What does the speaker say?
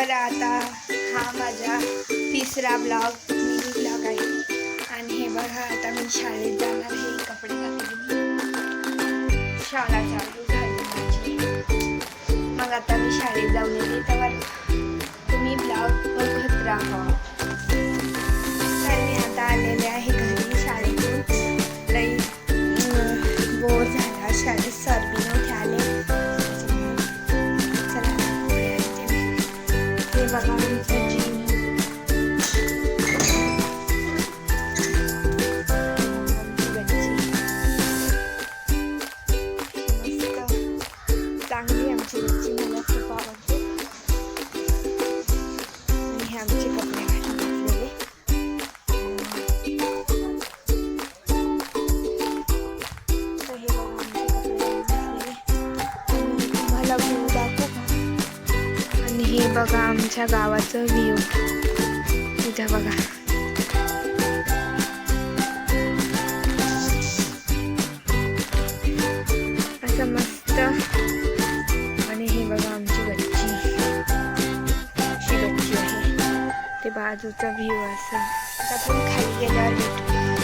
तर आता हा माझा तिसरा मिनी ब्लॉग आहे आणि हे बघा आता मी शाळेत जाणार आहे. कपडे घातले, शाळा चालू झाली माझी. मग आता मी शाळेत जाऊन येते, तेव्हा तुम्ही ब्लॉग बघत राहा. तर मी आता आलेले आहे घरी शाळेतून. लई बोर झाला शाळेत, सर बी नव्हते आले. चला पुढे येते मी. हे बघा आमचं जिम. चांगली आमची गच्ची, मला खूप आवडते. आणि हे आमचे कपडे घालून बसलेले. तर हे बघा आमचे कपडे घालून बसलेले. आणि तुम्हाला व्ह्यू दाखवू का? आणि हे बघा आमच्या गावाचं व्ह्यू. इथं बघा. असं मस्त. आणि हे बघा आमची गच्ची, अशी गच्ची आहे. ते बाजूचा व्ह्यू असं. आता आपण खाली गेल्यावर भेटू.